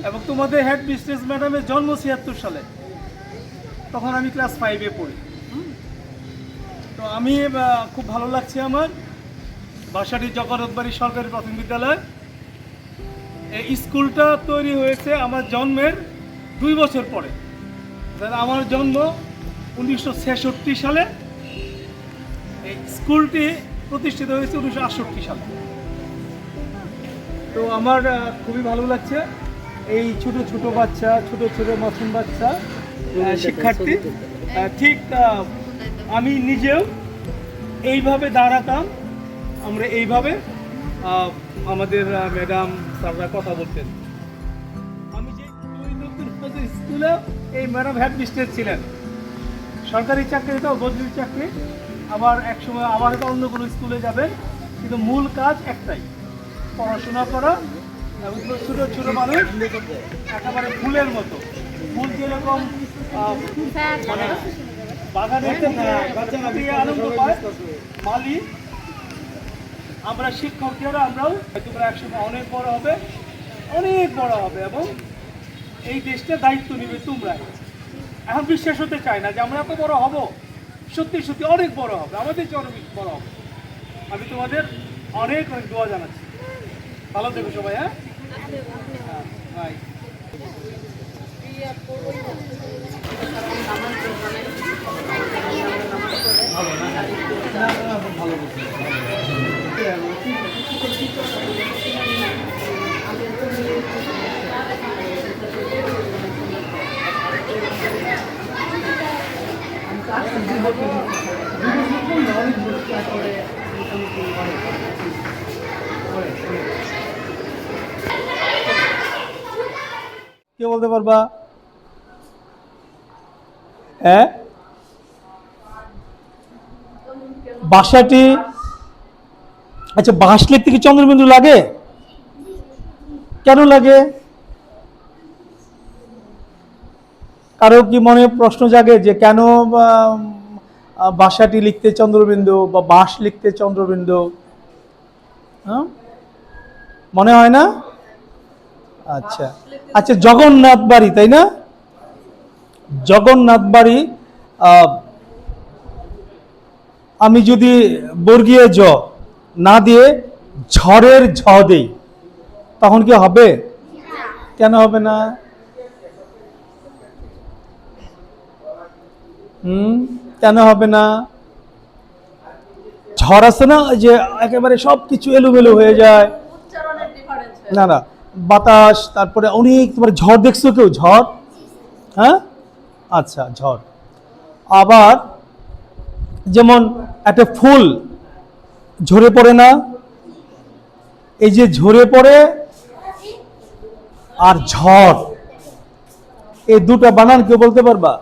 এবং তোমাদের head mistress ম্যাডামের জন্ম ৭৬ সালে, তখন আমি ক্লাস 5-এ পড়ি। তো আমি খুব ভালো লাগছে আমার বাসাটি জগন্নাথবাড়ি সরকারি প্রাথমিক বিদ্যালয়। এই স্কুলটা তৈরি হয়েছে আমার জন্মের 2 বছর পরে। আমার জন্ম 1966 সালে, এই স্কুলটি প্রতিষ্ঠিত হয়েছে 1968 সালে। তো আমার খুবই ভালো লাগছে এই ছোট ছোট বাচ্চা, ছোট ছোট মাসুম বাচ্চা শিক্ষার্থী। ঠিক আমি নিজেও এইভাবে দাঁড়াতাম, আমরা এইভাবে আমাদের ম্যাডাম স্যাররা কথা বলতেন। আমি যে স্কুলে এই ম্যাডাম হেড মিস্ট্রেস ছিলেন। সরকারি চাকরি তো বদলি চাকরি, আবার একসময় আবার হয়তো অন্য কোনো স্কুলে যাবেন, কিন্তু মূল কাজ একটাই, পড়াশোনা করা। এবং ছোট ছোট মানুষ একেবারে ফুলের মতো, ফুল যেরকম মানে বাগানে আনন্দ পায় মালি, আমরা শিক্ষকেরা আমরাও তোমরা একসময় অনেক বড় হবে, অনেক বড় হবে এবং এই দেশটা দায়িত্ব নেবে তোমরা। এখন বিশ্বাস হতে চায় না যে আমরা এত বড় হব, সত্যি সত্যি অনেক বড় হবে, আমাদের চেয়ে অনেক বড় হবে। আমি তোমাদের অনেক অনেক দোয়া জানাচ্ছি। ভালো থেকো সবাই। হ্যাঁ, বাই। ভালো কে বলতে পারবা? হ্যাঁ, বাসাটি, আচ্ছা বাঁশ লিখতে কি চন্দ্রবিন্দু লাগে? কেন লাগে? কারো কি মনে প্রশ্ন জাগে যে কেন বাসাটি লিখতে চন্দ্রবিন্দু বা বাঁশ লিখতে চন্দ্রবিন্দু? হ্যাঁ, মনে হয় না? আচ্ছা আচ্ছা, জগন্নাথ বাড়ি, তাই না? জগন্নাথ বাড়ি, আমি যদি বর্গীয় জ না দিয়ে ঝড়ের ঝ দেই তখন কি হবে? কেন হবে না? কেন হবে না? ঝড় আছে না, যে একেবারে সবকিছু এলোমেলো হয়ে যায়। না না, বাতাস, তারপরে অনেক, তোমার ঝড় দেখছো কেউ ঝড়? হ্যাঁ, আচ্ছা ঝড়। আবার যেমন একটা ফুল ঝরে পড়ে না, এই যে ঝরে পড়ে আর ঝড়, এই দুটা বানান কেউ বলতে পারবা?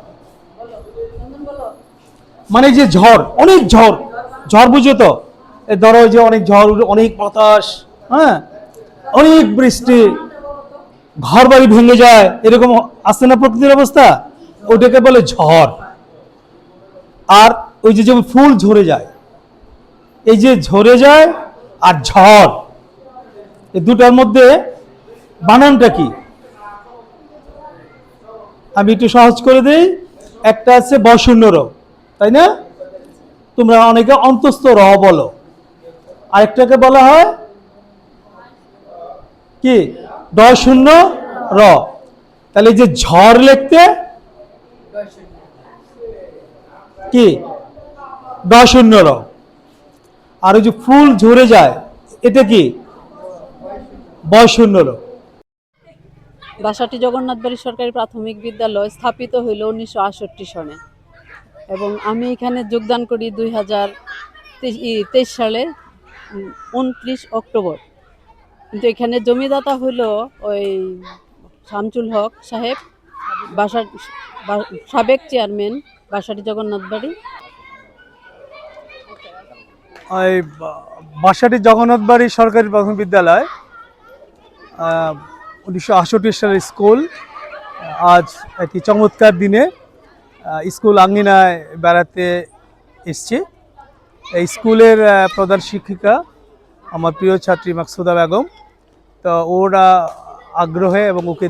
মানে যে ঝড়, অনেক ঝড়, ঝড় বুঝো তো, ধরো যে অনেক ঝড়, অনেক বাতাস, হ্যাঁ, অনেক বৃষ্টি, ঘর বাড়ি ভেঙে যায়, এরকম আসছে না প্রকৃতির অবস্থা, ওটাকে বলে ঝড়। আর ওই যে যেমন ফুল ঝরে যায়, এই যে ঝরে যায় আর ঝড়, এই দুটার মধ্যে বানানটা কি? আমি একটু সহজ করে দিই। একটা আছে বশূন্য র, তাই না? তোমরা অনেকে অন্তস্থ র বলো। আরেকটাকে বলা হয় কি? ড শূন্য র। তাহলে যে ঝড় লিখতে কি? ড শূন্য র। আর ওই যে ফুল ঝরে যায়, এটা কি? ব শূন্য র। বাসাটি জগন্নাথবাড়ি সরকারি প্রাথমিক বিদ্যালয় স্থাপিত হইল 1968 সনে এবং আমি এখানে যোগদান করি 2023 সালে 29 অক্টোবর। কিন্তু এখানে জমিদাতা হইল ওই শামসুল হক সাহেব, বাসার সাবেক চেয়ারম্যান বাসাটি জগন্নাথবাড়ি। ওই বাসাটি জগন্নাথবাড়ি সরকারি প্রাথমিক বিদ্যালয়, 1968 সালের স্কুল। আজ একটি চমৎকার দিনে স্কুল আঙ্গিনায় বেড়াতে এসছি। এই স্কুলের প্রধান শিক্ষিকা আমার প্রিয় ছাত্রী মাকসুদা বেগম। তো ওরা আগ্রহে এবং ওকে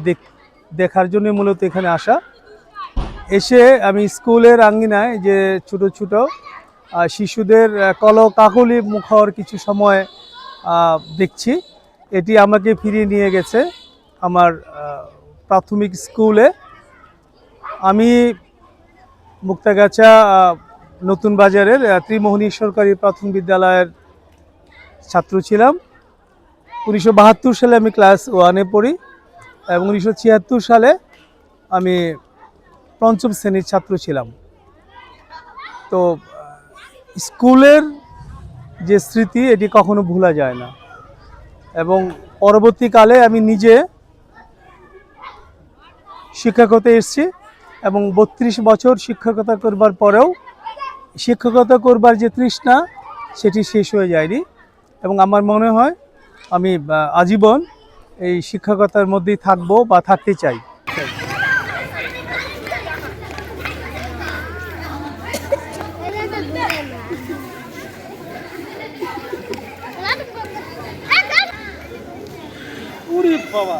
দেখার জন্য মূলত এখানে আসা। এসে আমি স্কুলের আঙ্গিনায় যে ছোট ছোট শিশুদের কলকাকলি মুখর কিছু সময় দেখছি। এটি আমাকে ফিরিয়ে নিয়ে গেছে আমার প্রাথমিক স্কুলে। আমি মুক্তাগাছা নতুন বাজারের ত্রিমোহনী সরকারি প্রাথমিক বিদ্যালয়ের ছাত্র ছিলাম। 1972 সালে আমি ক্লাস 1-এ পড়ি এবং 1976 সালে আমি পঞ্চম শ্রেণীর ছাত্র ছিলাম। তো স্কুলের যে স্মৃতি এটি কখনো ভোলা যায় না এবং পরবর্তীকালে আমি নিজে শিক্ষকতা এসেছি এবং 32 বছর শিক্ষকতা করবার পরেও শিক্ষকতা করবার যে তৃষ্ণা সেটি শেষ হয়ে যায়নি এবং আমার মনে হয় আমি আজীবন এই শিক্ষকতার মধ্যেই থাকবো বা থাকতে চাই। ওরে বাবা,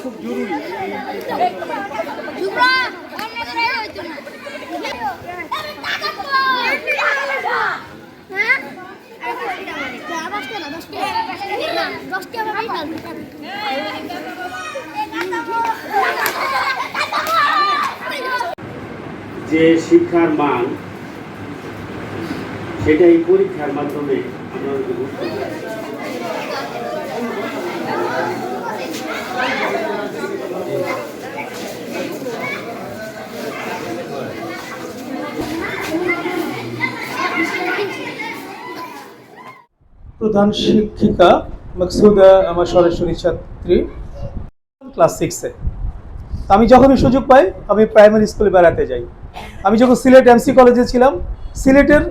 খুব জরুরি। যে শিক্ষার মান সেটা এই পরীক্ষার মাধ্যমে আমরা বুঝতে পারি। প্রধান শিক্ষিকা মাকসুদা আমার সরাসরি ছাত্রী, ক্লাস 6-এ। আমি যখনই সুযোগ পাই আমি প্রাইমারি স্কুলে বেড়াতে যাই। আমি যখন সিলেট এমসি কলেজে ছিলাম, সিলেটের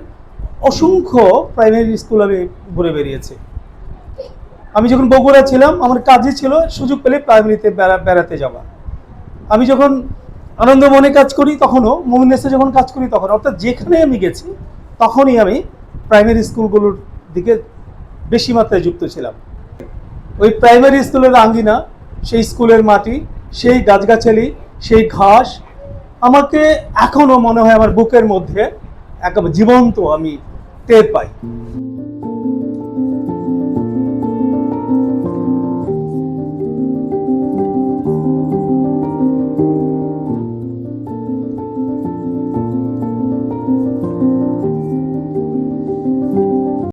অসংখ্য প্রাইমারি স্কুল আমি ঘুরে বেরিয়েছি। আমি যখন বগুড়া ছিলাম আমার কাজই ছিল সুযোগ পেলে প্রাইমারিতে বেড়াতে যাওয়া। আমি যখন আনন্দমনে কাজ করি তখনও, মোমিনেসে যখন কাজ করি তখন, অর্থাৎ যেখানে আমি গেছি তখনই আমি প্রাইমারি স্কুলগুলোর দিকে বেশি মাত্রায় যুক্ত ছিলাম। ওই প্রাইমারি স্কুলের আঙ্গিনা, সেই স্কুলের মাটি, সেই গাছগাছালি, সেই ঘাস আমাকে এখনও মনে হয় আমার বুকের মধ্যে একেবারে জীবন্ত আমি টের পাই।